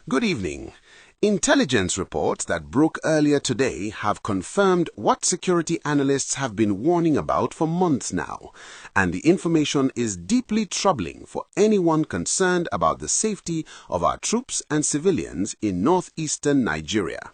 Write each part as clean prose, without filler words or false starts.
Good evening. Intelligence reports that broke earlier today have confirmed what security analysts have been warning about for months now, and the information is deeply troubling for anyone concerned about the safety of our troops and civilians in northeastern Nigeria.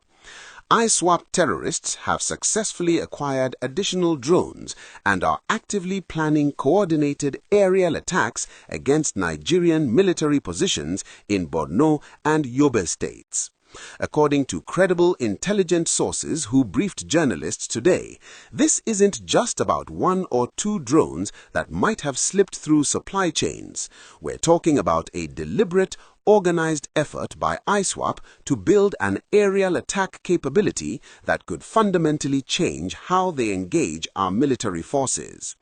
ISWAP terrorists have successfully acquired additional drones and are actively planning coordinated aerial attacks against Nigerian military positions in Borno and Yobe states. According to credible intelligence sources who briefed journalists today, this isn't just about one or two drones that might have slipped through supply chains. We're talking about a deliberate, organized effort by ISWAP to build an aerial attack capability that could fundamentally change how they engage our military forces.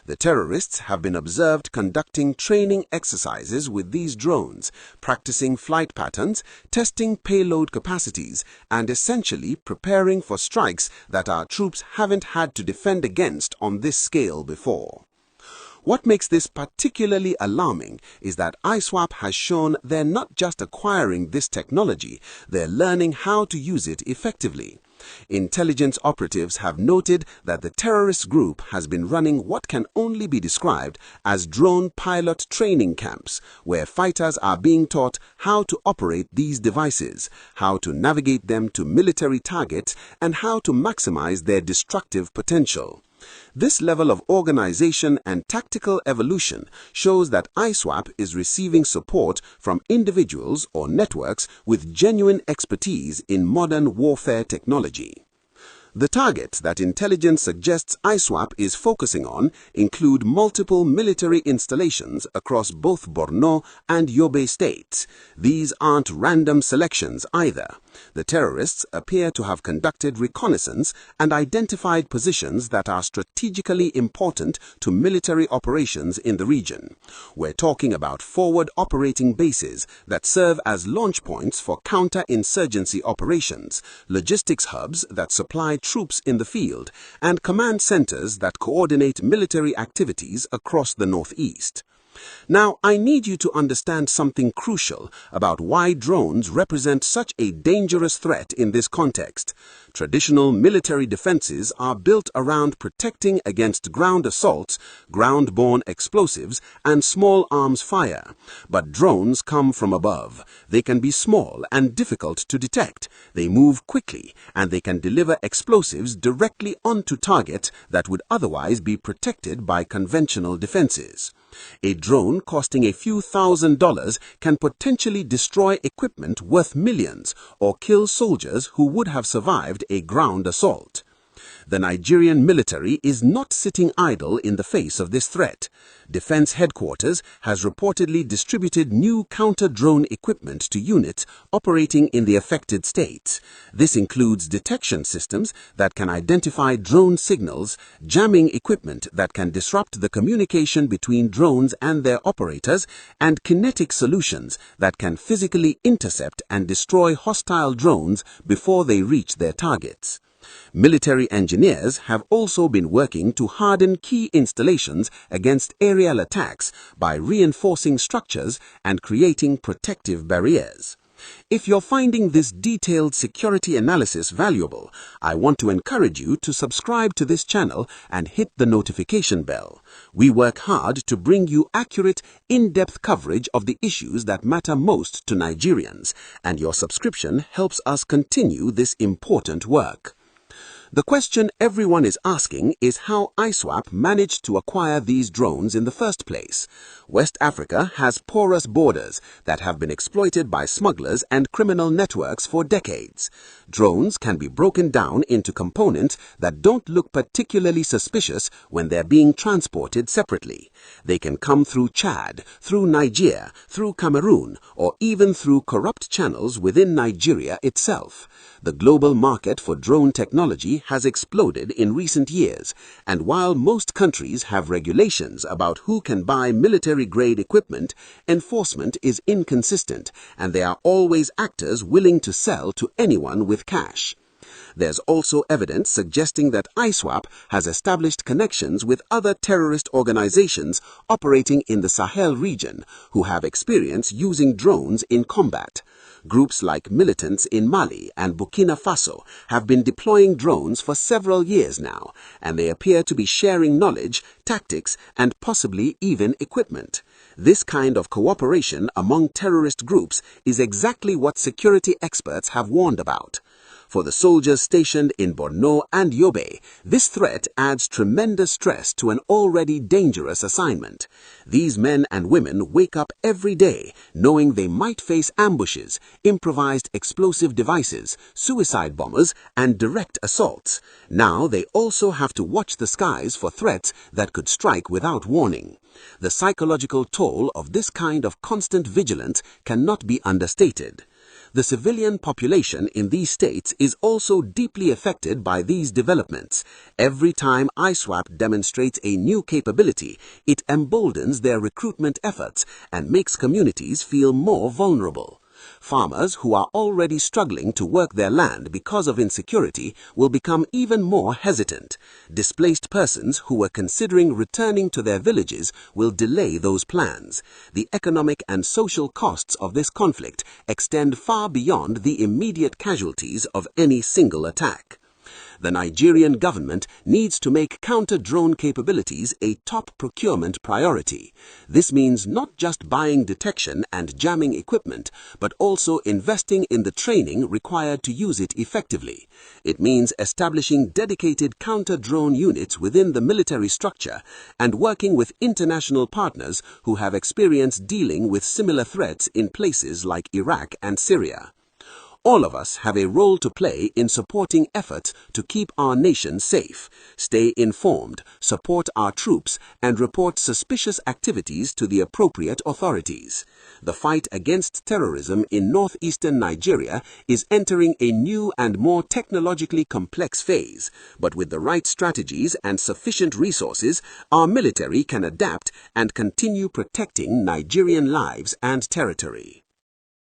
The terrorists have been observed conducting training exercises with these drones, practicing flight patterns, testing payload capacities, and essentially preparing for strikes that our troops haven't had to defend against on this scale before. What makes this particularly alarming is that ISWAP has shown they're not just acquiring this technology, they're learning how to use it effectively. Intelligence operatives have noted that the terrorist group has been running what can only be described as drone pilot training camps, where fighters are being taught how to operate these devices, how to navigate them to military targets, and how to maximize their destructive potential. This level of organization and tactical evolution shows that ISWAP is receiving support from individuals or networks with genuine expertise in modern warfare technology. The targets that intelligence suggests ISWAP is focusing on include multiple military installations across both Borno and Yobe states. These aren't random selections either. The terrorists appear to have conducted reconnaissance and identified positions that are strategically important to military operations in the region. We're talking about forward operating bases that serve as launch points for counter-insurgency operations, logistics hubs that supply troops in the field, and command centers that coordinate military activities across the Northeast. Now, I need you to understand something crucial about why drones represent such a dangerous threat in this context. Traditional military defenses are built around protecting against ground assaults, ground-borne explosives, and small arms fire. But drones come from above. They can be small and difficult to detect. They move quickly, and they can deliver explosives directly onto targets that would otherwise be protected by conventional defenses. A drone costing a few $1,000s can potentially destroy equipment worth millions or kill soldiers who would have survived a ground assault. The Nigerian military is not sitting idle in the face of this threat. Defense Headquarters has reportedly distributed new counter-drone equipment to units operating in the affected states. This includes detection systems that can identify drone signals, jamming equipment that can disrupt the communication between drones and their operators, and kinetic solutions that can physically intercept and destroy hostile drones before they reach their targets. Military engineers have also been working to harden key installations against aerial attacks by reinforcing structures and creating protective barriers. If you're finding this detailed security analysis valuable, I want to encourage you to subscribe to this channel and hit the notification bell. We work hard to bring you accurate, in-depth coverage of the issues that matter most to Nigerians, and your subscription helps us continue this important work. The question everyone is asking is how ISWAP managed to acquire these drones in the first place. West Africa has porous borders that have been exploited by smugglers and criminal networks for decades. Drones can be broken down into components that don't look particularly suspicious when they're being transported separately. They can come through Chad, through Niger, through Cameroon, or even through corrupt channels within Nigeria itself. The global market for drone technology has exploded in recent years, and while most countries have regulations about who can buy military-grade equipment, enforcement is inconsistent, and there are always actors willing to sell to anyone with cash. There's also evidence suggesting that ISWAP has established connections with other terrorist organizations operating in the Sahel region who have experience using drones in combat. Groups like militants in Mali and Burkina Faso have been deploying drones for several years now, and they appear to be sharing knowledge, tactics, and possibly even equipment. This kind of cooperation among terrorist groups is exactly what security experts have warned about. For the soldiers stationed in Borno and Yobe, this threat adds tremendous stress to an already dangerous assignment. These men and women wake up every day knowing they might face ambushes, improvised explosive devices, suicide bombers, and direct assaults. Now they also have to watch the skies for threats that could strike without warning. The psychological toll of this kind of constant vigilance cannot be understated. The civilian population in these states is also deeply affected by these developments. Every time ISWAP demonstrates a new capability, it emboldens their recruitment efforts and makes communities feel more vulnerable. Farmers who are already struggling to work their land because of insecurity will become even more hesitant. Displaced persons who were considering returning to their villages will delay those plans. The economic and social costs of this conflict extend far beyond the immediate casualties of any single attack. The Nigerian government needs to make counter-drone capabilities a top procurement priority. This means not just buying detection and jamming equipment, but also investing in the training required to use it effectively. It means establishing dedicated counter-drone units within the military structure and working with international partners who have experience dealing with similar threats in places like Iraq and Syria. All of us have a role to play in supporting efforts to keep our nation safe, stay informed, support our troops, and report suspicious activities to the appropriate authorities. The fight against terrorism in northeastern Nigeria is entering a new and more technologically complex phase, but with the right strategies and sufficient resources, our military can adapt and continue protecting Nigerian lives and territory.